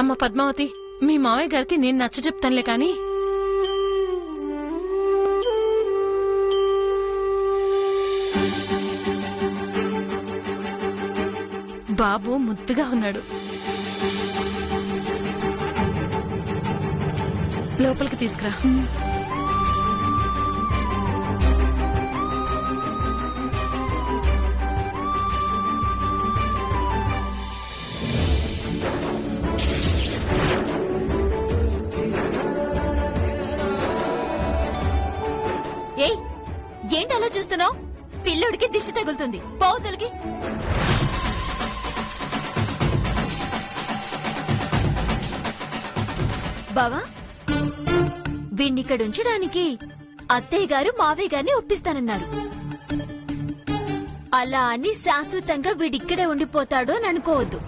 అమ్మ పద్మావతి, మీ మావయ్య గారికి నేను నచ్చ చెప్తానులే కాని బాబు ముద్దుగా ఉన్నాడు. లోపలికి తీసుకురా. ఏయ్, ఏంటి అలా చూస్తున్నావు? పిల్లోడికి దిష్టి తగులుతుంది. పోవతలకి. బావా, వీణ్ణిక్కడ ఉంచడానికి అత్తయ్య గారు మావయ్య గారిని ఒప్పిస్తానన్నారు. అలా అని శాశ్వతంగా వీడిక్కడే ఉండిపోతాడు అని అనుకోవద్దు.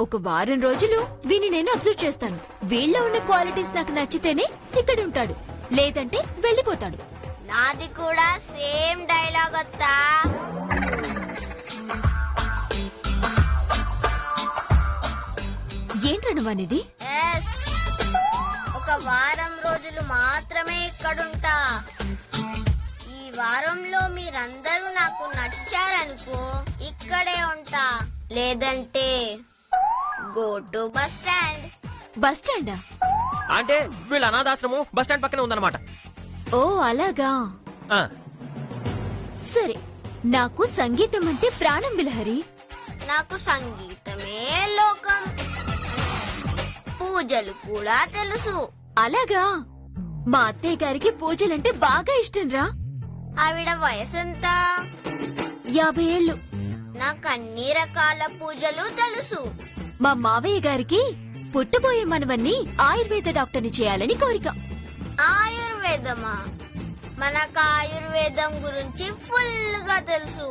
ఒక వారం రోజులు వీని నేను అబ్జర్వ్ చేస్తాను. వీళ్ళ ఉన్న క్వాలిటీస్ నాకు నచ్చితేనే ఇక్కడ ఉంటాడు, లేదంటే వెళ్ళిపోతాడు. నాది కూడా సేమ్ డైలాగ్ అత్తా. ఏంటనువనిది? ఒక వారం రోజులు మాత్రమే ఇక్కడుంటా. ఈ వారంలో మీరందరూ నాకు నచ్చారనుకో ఇక్కడే ఉంటా, లేదంటే go to bus stand. Bus స్టాండా? అంటే వీళ్ళ అనాథాశ్రమం బస్ స్టాండ్ పక్కనే ఉందన్నమాట. ఓ అలాగా. ఆ, సరే, నాకు సంగీతం అంటే ప్రాణం విలహరి. నాకు సంగీతమే లోకం. పూజలు కూడా తెలుసు. అలాగా. మా అత్తయ్య గారికి పూజలంటే బాగా ఇష్టం రా. ఆవిడ వయసెంత? 50 ఏళ్ళు. నాకు అన్ని రకాల పూజలు తెలుసు. మా మావయ్య గారికి పుట్టబోయే మనవన్ని ఆయుర్వేద డాక్టర్ని చేయాలని కోరిక. ఆయుర్వేదమా? మనకు ఆయుర్వేదం గురించి ఫుల్ గా తెలుసు.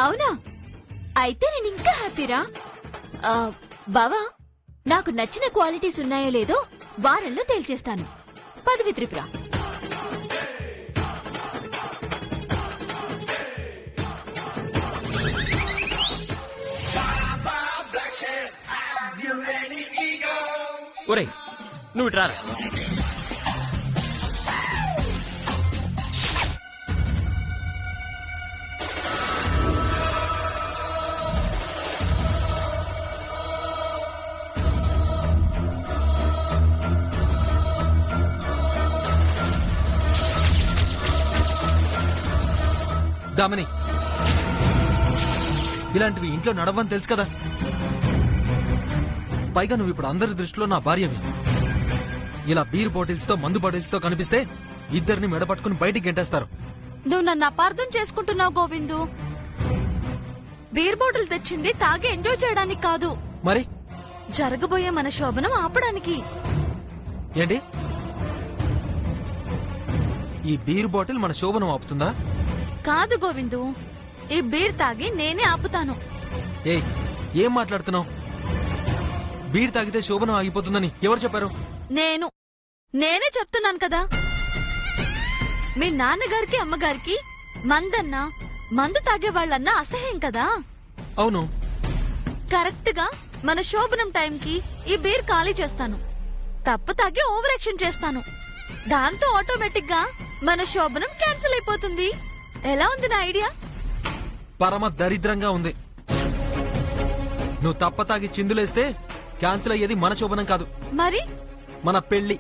అవునా? అయితే నేను ఇంకా హ్యాపీరా. బావా, నాకు నచ్చిన క్వాలిటీస్ ఉన్నాయో లేదో వారంలో తేల్చేస్తాను. పదవి త్రిపుర. ఒరేయ్ నువ్వు ఇట్రారా. దామని, ఇలాంటివి ఇంట్లో నడవని తెలుసు కదా. పైగా నువ్వు ఇప్పుడు అందరి దృష్టిలో నా భార్యవి. ఇలా బీర్ బాటిల్స్ తో మందు బాటిల్స్ తో కనిపిస్తే ఇద్దరిని మెడపట్టుకుని బయటికి గెంటేస్తారు. నువ్వు నన్ను అపార్థం చేసుకుంటున్నావు గోవిందు. బీర్ బాటిల్ తెచ్చింది తాగి ఎంజాయ్ చేయడానికి కాదు, మరి జరగబోయే మన శోభనం ఆపడానికి. ఏంటి? ఈ బీర్ బాటిల్ మన శోభనం ఆపుతుందా? కాదు గోవిందు, ఈ బీర్ తాగి నేనే ఆపుతాను. ఏయ్, ఏం మాట్లాడుతున్నావు? బీర్ తాగితే శోభనం ఆగిపోతుందని ఎవరు చెప్పారు? నేనే చెప్తున్నాను కదా. మీ నాన్నగారికి అమ్మగారికి మందన్నా మందు తాగే వాళ్ళన్నా అసహ్యం కదా. అవును. కరెక్ట్ గా మన శోభనం టైంకి ఈ బీర్ ఖాళీ చేస్తాను. తప్పు తాగి ఓవర్ యాక్షన్ చేస్తాను. దాంతో ఆటోమేటిక్ గా మన శోభనం క్యాన్సిల్ అయిపోతుంది. ఎలా ఉంది నా ఐడియా? పరమ దరిద్రంగా ఉంది. నువ్వు తప్ప తాగి చిందులేస్తే క్యాన్సిల్ అయ్యేది మన శోభనం కాదు, మరి మన పెళ్లి.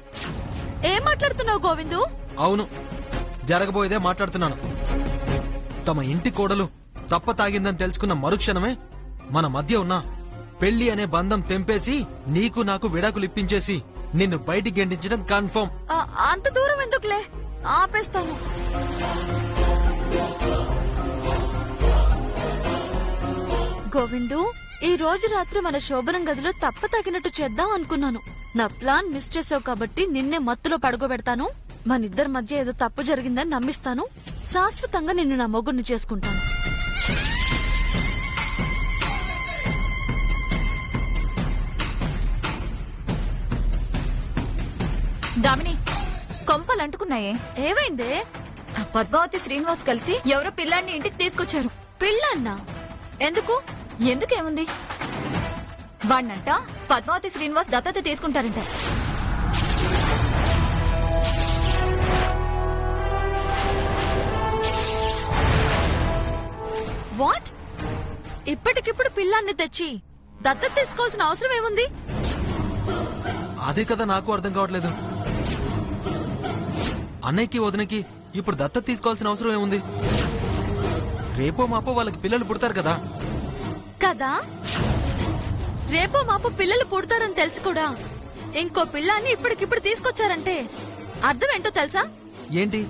ఏం మాట్లాడుతున్నావు గోవిందు? అవును, జరగబోయేదే మాట్లాడుతున్నాను. తమ ఇంటి కోడలు తప్ప తాగిందని తెలుసుకున్న మరుక్షణమే మన మధ్య ఉన్న పెళ్లి అనే బంధం తెంపేసి నీకు నాకు విడాకులు ఇప్పించేసి నిన్ను బయటికి గెంటించడం కన్ఫర్మ్. అంత దూరం ఎందుకులే, ఆపేస్తాను. గోవిందు, ఈ రోజు రాత్రి మన శోభనం గదిలో తప్ప తగినట్టు చేద్దాం అనుకున్నాను. నా ప్లాన్ మిస్ చేసావు కాబట్టి నిన్నే మత్తులో పడుకోబెడతాను. మనిద్దరి మధ్య ఏదో తప్పు జరిగిందని నమ్మిస్తాను. శాశ్వతంగా నిన్ను నా మొగుడిని చేసుకుంటాను. దామిని, కొంపలు అంటుకున్నాయే. ఏమైందే? పద్మావతి శ్రీనివాస్ కలిసి ఎవరో పిల్లాన్ని ఇంటికి తీసుకొచ్చారు. పిల్లన్నా? ఎందుకు? ఎందుకేముంది, వాణ్ణంట పద్మావతి శ్రీనివాస్ దత్తత తీసుకుంటారంట. వాట్? ఇప్పటికిప్పుడు పిల్లాన్ని తెచ్చి దత్తత తీసుకోవాల్సిన అవసరం ఏముంది? అదే కదా నాకు అర్థం కావట్లేదు. అన్నయ్యకి వదినకి ఇప్పుడు దత్తత తీసుకోవాల్సిన అవసరం ఏముంది? రేపో మాపో వాళ్ళకి పిల్లలు పుడతారు కదా. కదా, రేపో మాపు పిల్లలు పుడతారని తెలిసి కూడా ఇంకో పిల్లాన్ని ఇప్పటికిప్పుడు తీసుకొచ్చారంటే అర్థం ఏంటో తెలుసా? ఏంటి?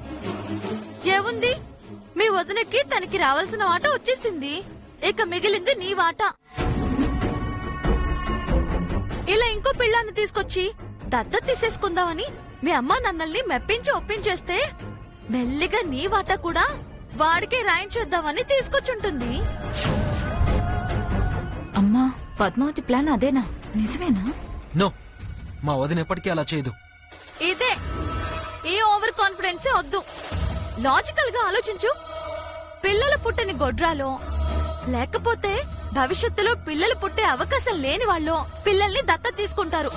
ఏముంది, మీ వదినకి తనకి రావాల్సిన వాట వచ్చేసింది, ఇక మిగిలింది నీ వాట. ఇలా ఇంకో పిల్లాన్ని తీసుకొచ్చి దత్తత తీసేసుకుందామని మీ అమ్మ నన్నల్ని మెప్పించి ఒప్పించేస్తే మెల్లిగా నీ వాట కూడా వాడికే రాయించేద్దామని తీసుకొచ్చుంటుంది. అమ్మా, పద్మావతి ప్లాన్ అదేనా? నిజమేనా? నో, మా వదిన ఎప్పటికీ అలా చేయదు. ఇదే ఈ ఓవర్ కాన్ఫిడెన్స్ వద్దు. లాజికల్ గా ఆలోచించు. పిల్లలు పుట్టని గొడ్రాలో లేకపోతే భవిష్యత్తులో పిల్లలు పుట్టే అవకాశం లేని వాళ్ళు పిల్లల్ని దత్తత తీసుకుంటారు.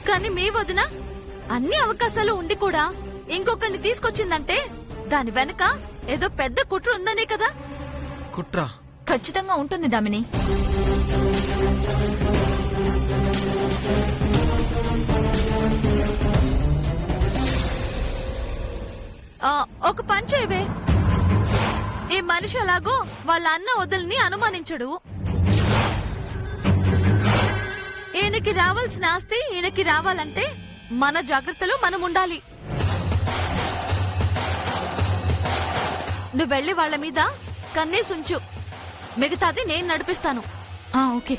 కానీ మీ వదిన అన్ని అవకాశాలు ఉండి కూడా ఇంకొకరిని తీసుకొచ్చిందంటే దాని వెనక ఏదో పెద్ద కుట్ర ఉందనే కదా. కుట్రా? ఖచ్చితంగా ఉంటుంది దామిని. ఒక పని చేయవే, ఈ మనిషి అలాగో వాళ్ళ అన్న వదిలిని అనుమానించడు. ఈయనకి రావాల్సిన ఆస్తి ఈయనకి రావాలంటే మన జాగ్రత్తలో మనం ఉండాలి. నువ్వు వెళ్లి వాళ్ళ మీద కన్నేసుంచు, మిగతాది నేను నడిపిస్తాను. ఓకే.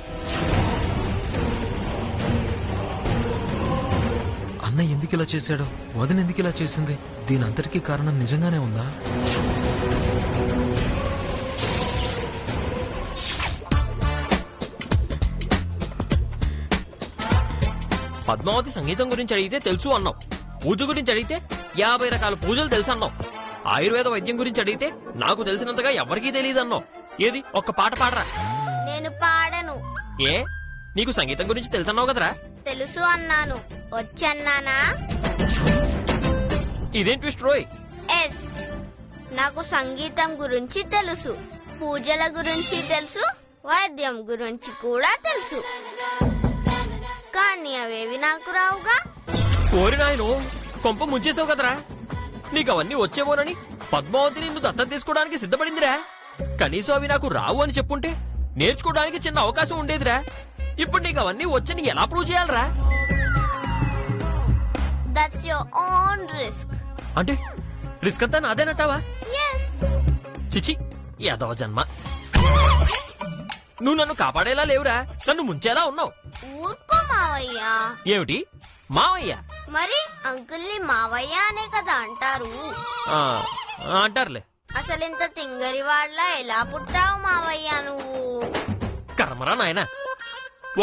అన్న ఎందుకు ఇలా చేశాడు, వదిన ఎందుకు ఇలా చేసింది, దీని అంతటికీ కారణం నిజంగానే ఉందా? పద్మావతి సంగీతం గురించి అడిగితే తెలుసు అన్నావు, పూజ గురించి అడిగితే 50 రకాల పూజలు తెలుసు అన్నావు, ఆయుర్వేద వైద్యం గురించి అడిగితే నాకు తెలిసినంతగా ఎవరికీ తెలియదు అన్నావు. ఏది ఒక్క పాట పాడరా. నేను పాడను. ఏ, నీకు సంగీతం గురించి తెలుసు అన్నావు కదరా. తెలుసు అన్నాను, వచ్చన్నానా? ఇదేం ట్విస్ట్ రోయ్. ఎస్, నాకు సంగీతం గురించి తెలుసు, పూజల గురించి తెలుసు, వైద్యం గురించి కూడా తెలుసు. కానీ అవేవి నాకు రావుగా. కోరి నాయను, కొంప ముంచేసావు కదరా. నీకు అవన్నీ వచ్చేమోనని పద్మావతి నిన్ను దత్తత తీసుకోవడానికి సిద్ధపడిందిరా. కనీసం అవి నాకు రావు అని చెప్పుంటే నేర్చుకోవడానికి చిన్న అవకాశం ఉండేదిరా. ఇప్పుడు నీకు అవన్నీ వచ్చని ఎలా ప్రూవ్ చేయాలరా? That's your own risk. అంటే రిస్క్ అంతా నాదేనంటావా? ఎస్. చిచి, యాదవ జన్మ. నువ్వు నన్ను కాపాడేలా లేవురా, నన్ను ముంచేలా ఉన్నావు. ఊరుకో మావయ్య. ఏమిటి మావయ్య? మరి అంకుల్ని మావయ్య అనే కదా అంటారు. అంటారులే. అసలింత తింగరి వాళ్ళ ఎలా పుట్టావు మావయ్య నువ్వు? కర్మరా నాయన,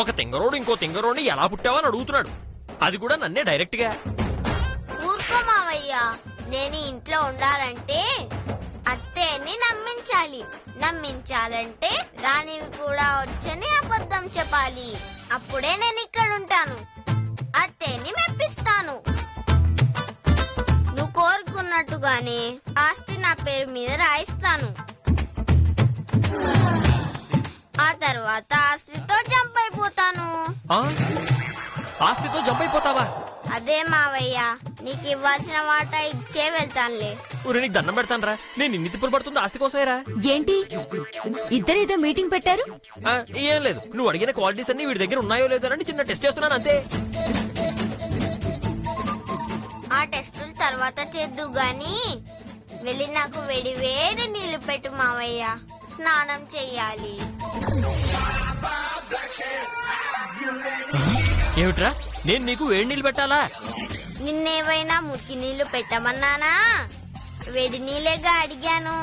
ఒక తింగరోడు ఇంకో తింగరోడిని ఎలా పుట్టావని అడుగుతున్నాడు, అది కూడా నన్నే డైరెక్ట్ గా. ఊరుకో మావయ్య. నేను ఇంట్లో ఉండాలంటే అత్తేని నమ్మించాలి, నమ్మించాలంటే రానివి కూడా వచ్చని అబద్ధం చెప్పాలి. అప్పుడే నేను ఇక్కడ ఉంటాను, అత్తేని మెప్పిస్తాను. నువ్వు కోరుకున్నట్టుగానే ఆస్తి నా పేరు మీద రాయిస్తాను. ఆ తర్వాత ఆస్తితో జంప్ అయిపోతాను. ఆస్తితో జంప్ అయిపోతావా? అదే మావయ్య, నీకు ఇవ్వాల్సిన వాటా ఇచ్చే వెళ్తానులే. ఊరి నీకు దండం పెడతానరా, నేను ఇన్ని తిప్పులు పడుతుంది ఆస్తి కోసమేరా. ఏంటి ఇద్దరేదో మీటింగ్ పెట్టారు? ఏం లేదు, నువ్వు అడిగిన క్వాలిటీస్ అన్ని వీడి దగ్గర ఉన్నాయో లేదో అని చిన్న టెస్ట్ చేస్తున్నాను అంతే. ఆ టెస్టులు తర్వాత చేద్దు గాని వెళ్ళి నాకు వేడి వేడి నీళ్లు పెట్టు మావయ్య, స్నానం చెయ్యాలి. ఏమిట్రా, నేను నీకు వేడి నీళ్ళు పెట్టాలా? నిన్నేవైనా మురికి నీళ్లు పెట్టమన్నానా? వేడి నీళ్ళేగా అడిగాను.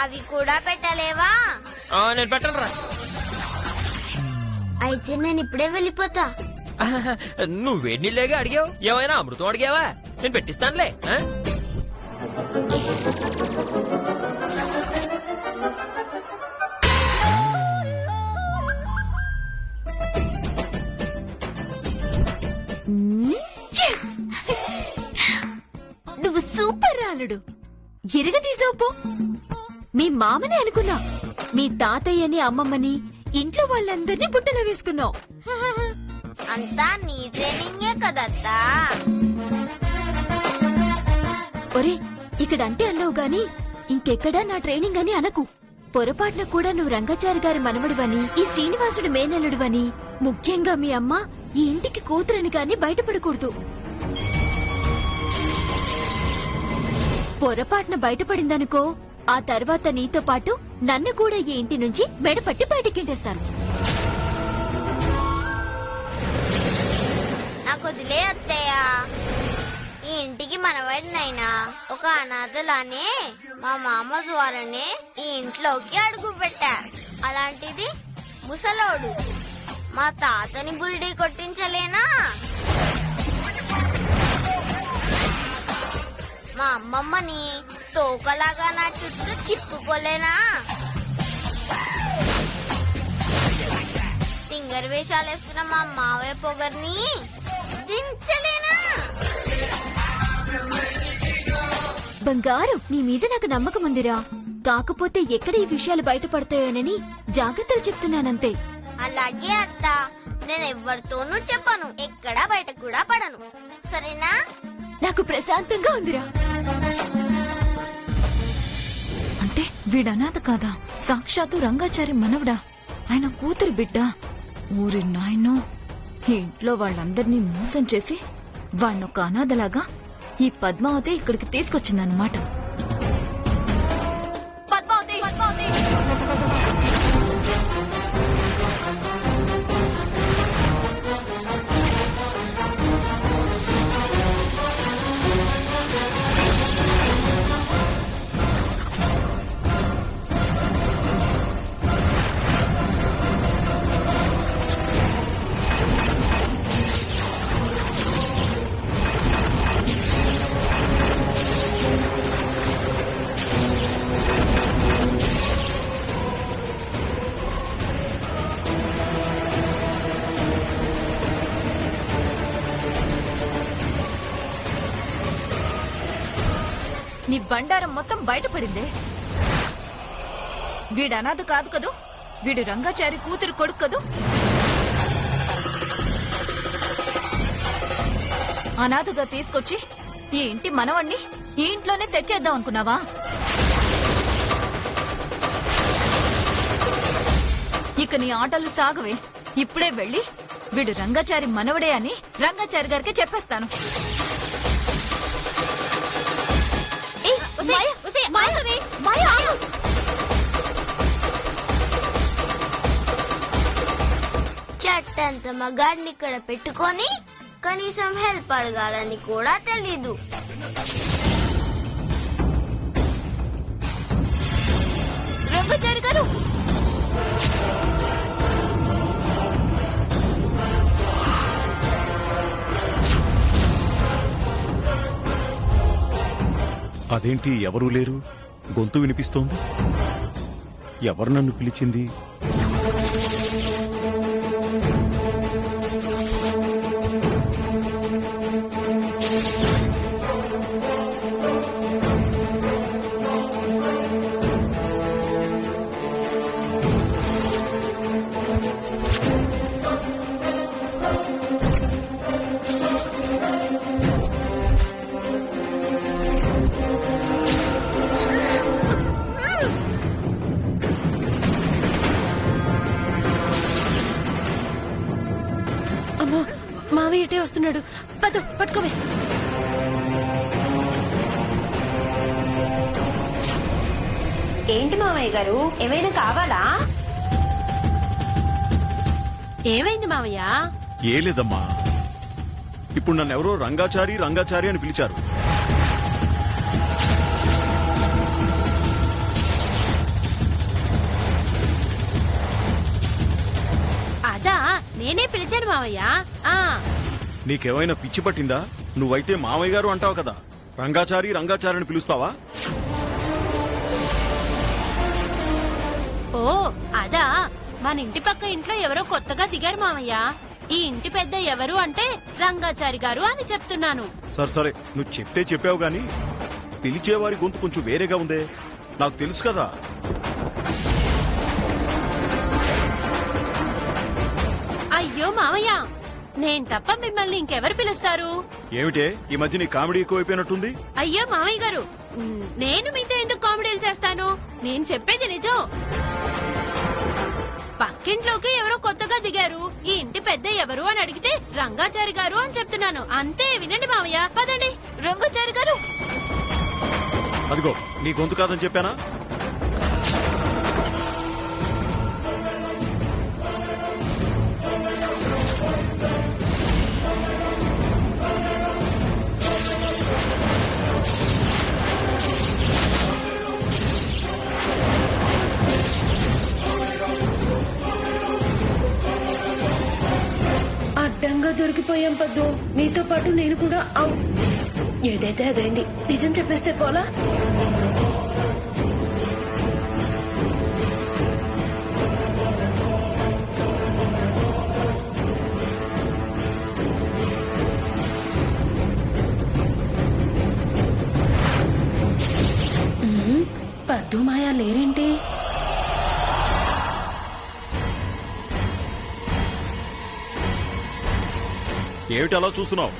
అవి కూడా పెట్టలేవా? నేను పెట్టను రా. అయితే నేను ఇప్పుడే వెళ్ళిపోతా. నువ్వు వేడి నీళ్ళేగా అడిగావు, ఏమైనా అమృతం అడిగావా? నేను పెట్టిస్తానులే. మీ మామని అనుకున్నా. మీ తాతయ్యని అమ్మమ్మని ఇంట్లో వాళ్ళందరినీ బుట్టలో వేసుకున్నావు. అంతా నీ ట్రైనింగే కదత్తా. ఒరే, ఇక్కడంటే అన్నావు గాని ఇంకెక్కడా నా ట్రైనింగ్ అని అనకు. పొరపాటున కూడా నువ్వు రంగాచారి గారి మనవడివని, ఈ శ్రీనివాసుడు మేనల్లుడివని, ముఖ్యంగా మీ అమ్మ ఈ ఇంటికి కూతురని గాని బయటపడకూడదు. పొరపాటున బయటపడిందనుకో, ఆ తర్వాత నీతో పాటు నన్ను కూడా ఈ ఇంటి నుంచి మెడపట్టి బయటకింటేస్తారు. నాకు వదిలే అత్తయ్య. ఈ ఇంటికి మనవాడినైనా ఒక అనాథలానే మా మామ ద్వారానే ఈ ఇంట్లోకి అడుగు పెట్టా. అలాంటిది ముసలోడు మా తాతని బురిడి కొట్టించలేనా? మా అమ్మమ్మని తోకలాగా నా చుట్టూ తిప్పుకోలేనా? తింగర్ వేషాలు వేస్తున్న మా మావయ్య పొగర్ని దించలేనా? బంగారు, నీ మీద నాకు నమ్మకం ఉందిరా. కాకపోతే ఎక్కడ ఈ విషయాలు బయటపడతాయోనని జాగ్రత్తలు చెప్తున్నానంతే. అలాగే అత్త, నేను ఎవరితోనూ చెప్పను, ఎక్కడా బయట కూడా పడను, సరేనా? నాకు ప్రశాంతంగా ఉందిరా. అంటే వీడనాథ కాదా? సాక్షాత్తు రంగాచారి మనవడా? ఆయన కూతురు బిడ్డ. ఊరి నాయనో, ఈ ఇంట్లో వాళ్ళందరినీ మోసం చేసి వాణ్ణొక అనాథలాగా ఈ పద్మావతి ఇక్కడికి తీసుకొచ్చిందన్నమాట. పద్మావతి, పద్మావతి! నీ బండారం మొత్తం బయటపడిందే. వీడు అనాథ కాదు కదూ, వీడు రంగాచారి కూతురు కొడుకు కదూ. అనాథగా తీసుకొచ్చి ఈ ఇంటి మనవణ్ణి ఈ ఇంట్లోనే సెట్ చేద్దాం అనుకున్నావా? ఇక నీ ఆటలు సాగవే. ఇప్పుడే వెళ్ళి వీడు రంగాచారి మనవడే అని రంగాచారి గారికి చెప్పేస్తాను. చట్టంత మగాడిని ఇక్కడ పెట్టుకొని కనీసం హెల్ప్ అడగాలని కూడా తెలీదు. రంగాచారి గారు, అదేంటి ఎవరూ లేరు? గొంతు వినిపిస్తోంది. ఎవరు నన్ను పిలిచింది? అమ్మో, మావయ్య ఇటే వస్తున్నాడు. పద, పట్టుకోవే. ఏంటి మామయ్య గారు, ఏమైనా కావాలా? ఏమైంది మావయ్య? ఏ లేదమ్మా, ఇప్పుడు నన్ను ఎవరో రంగాచారి రంగాచారి అని పిలిచారు. అదా, నేనే పిలిచాను మావయ్య. నీకేమైనా పిచ్చి పట్టిందా? నువ్వైతే మామయ్య గారు అంటావు కదా, రంగాచారి రంగాచారి అని పిలుస్తావా? ఓ అదా, మన ఇంటి పక్క ఇంట్లో ఎవరో కొత్తగా దిగారు మావయ్య. ఈ ఇంటి పెద్ద ఎవరు అంటే రంగాచారి గారు అని చెప్తున్నాను. సరే సరే, నువ్వు చెప్తే చెప్పావు గాని పిలిచేవారి గొంతు కొంచెం వేరేగా ఉందే. నాకు తెలుసు కదా. అయ్యో మామయ్య, నేను తప్ప మిమ్మల్ని ఇంకెవరు పిలుస్తారు? ఏమిటే ఈ మధ్య నీ కామెడీ ఎక్కువైపోయినట్టుంది. అయ్యో మామయ్య గారు, నేను మీతో ఎందుకు కామెడీలు చేస్తాను? నేను చెప్పేది నిజం. పక్కింట్లోకి ఎవరో కొత్తగా దిగారు, ఈ ఇంటి పెద్ద ఎవరు అని అడిగితే రంగాచారి గారు అని చెప్తున్నాను. అంతే, వినండి మామయ్య, పదండి. రంగాచారి గారు, అదిగో నీ గొంతు కాదని చెప్పానా? అడ్డంగా దొరికిపోయాం పద్దు. మీతో పాటు నేను కూడా ఏదైతే అదైంది. నిజం చెప్పేస్తే పోలా? పద్దు మాయా లేరేంటి? ఏమిటి అలా చూస్తున్నావు?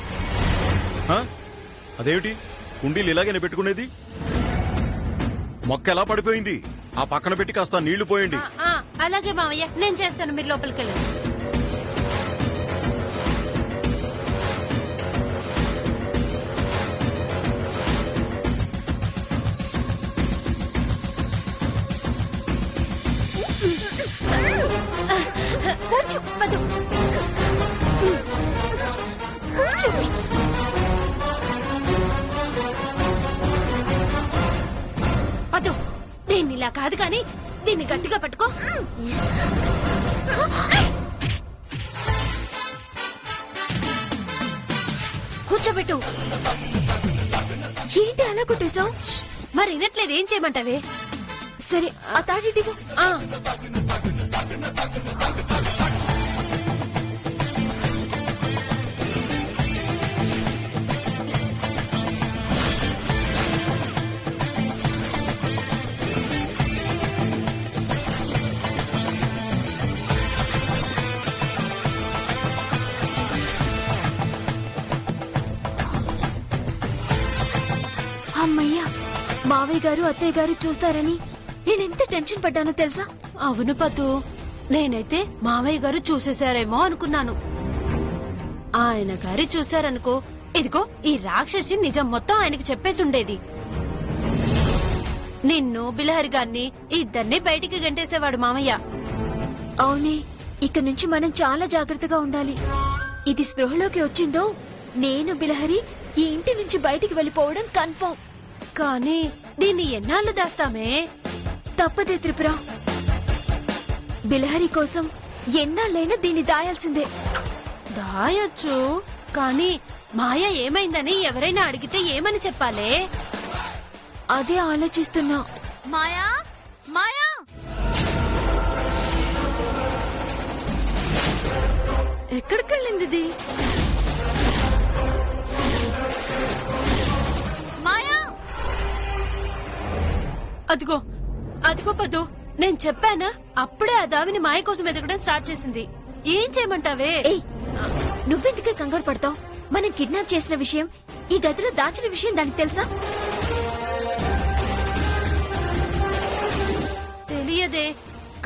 అదేమిటి కుండీలు ఇలాగైనా పెట్టుకునేది? మొక్క ఎలా పడిపోయింది? ఆ పక్కన పెట్టి కాస్త నీళ్లు పోయండి. అలాగే మామయ్య, నేను చేస్తాను, మీరు లోపలికి వెళ్ళండి. కూర్చో పదు, కూర్చో. పదు, దీన్ని ఇలా కాదు కానీ దీన్ని గట్టిగా పట్టుకో. కూర్చోబెట్టు. ఏంటి అలా కొట్టేశావు? మరి వినట్లేదు, ఏం చేయమంటావే? సరే, ఆ తాడిటివు. అమ్మయ్యా, మావయ్య గారు అత్తయ్య గారు చూస్తారని నేనెంత టెన్షన్ పడ్డానో తెలుసా? అవును పద్దు, నేనైతే మామయ్య గారు చూసేశారేమో అనుకున్నాను. ఆయన గారి చూశారనుకో, ఇదిగో ఈ రాక్షసి నిజం మొత్తం ఆయనకి చెప్పేసి ఉండేది. నిన్ను బిలహరి గారిని ఇద్దరిని బయటికి గంటేసేవాడు మామయ్య. అవునే, ఇక నుంచి మనం చాలా జాగ్రత్తగా ఉండాలి. ఇది స్పృహలోకి వచ్చిందో నేను బిలహరి ఈ ఇంటి నుంచి బయటికి వెళ్ళిపోవడం కన్ఫర్మ్. కానీ దీన్ని ఎన్నాళ్ళు దాస్తామే? తప్పదే త్రిపుర, బిలహరి కోసం ఎన్నాళ్ళైనా దీన్ని దాయాల్సిందే. దాయొచ్చు, కానీ మాయ ఏమైందని ఎవరైనా అడిగితే ఏమని చెప్పాలే? అదే ఆలోచిస్తున్నా. మాయా, మాయా, ఎక్కడికి వెళ్ళింది ఇది? మాయా, అదిగో అదిగో పద్దు, నేను చెప్పానా? అప్పుడే ఆ దావిని మాయ కోసం ఎదగడం స్టార్ట్ చేసింది. ఏం చేయమంటావే? ఏయ్, నువ్వెందుకే కంగారు పడతావు? మనం కిడ్నాప్ చేసిన విషయం, ఈ గదిలో దాచిన విషయం దానికి తెలుసా? తెలియదే,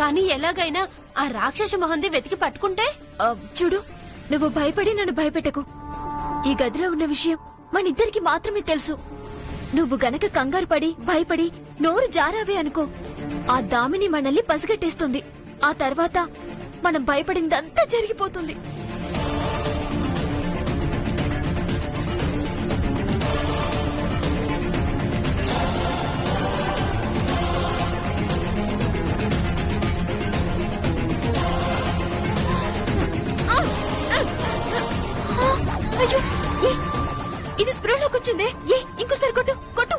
కానీ ఎలాగైనా ఆ రాక్షస మొహంది వెతికి పట్టుకుంటే. చూడు, నువ్వు భయపడి నన్ను భయపెట్టకు. ఈ గదిలో ఉన్న విషయం మనిద్దరికి మాత్రమే తెలుసు. నువ్వు గనక కంగారు పడి భయపడి నోరు జారావే అనుకో, ఆ దామిని మనల్ని పసిగట్టేస్తుంది. ఆ తర్వాత మనం భయపడిందంతా జరిగిపోతుంది. అయ్యో, ఇది స్ప్రేలోకి వచ్చిందే. ఇంకోసారి కొట్టు కొట్టు.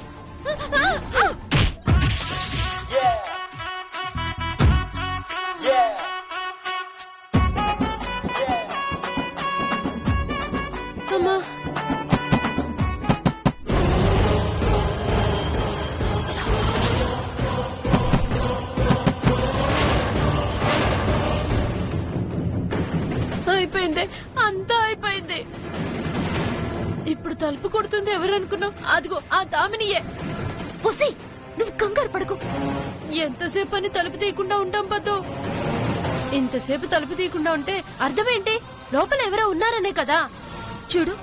ముందే అంతా అయిపోయింది. ఇప్పుడు తలుపు కొడుతుంది ఎవరు అనుకున్నావు? అదిగో ఆ దామినియే. ఒసే నువ్వు కంగారు పడకు. ఎంతసేపు అని తలుపు తీయకుండా ఉంటాం పద్దు? ఇంతసేపు తలుపు తీయకుండా ఉంటే అర్థమేంటి? లోపల ఎవరో ఉన్నారనే కదా. చూడు,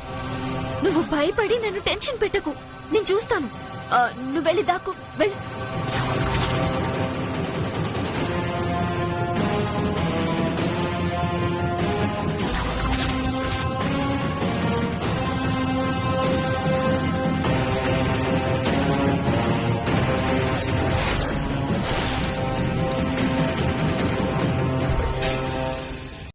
నువ్వు భయపడి నన్ను టెన్షన్ పెట్టకు. నేను చూస్తాను. నువ్వు వెళ్ళి దాక్కు, వెళ్ళు.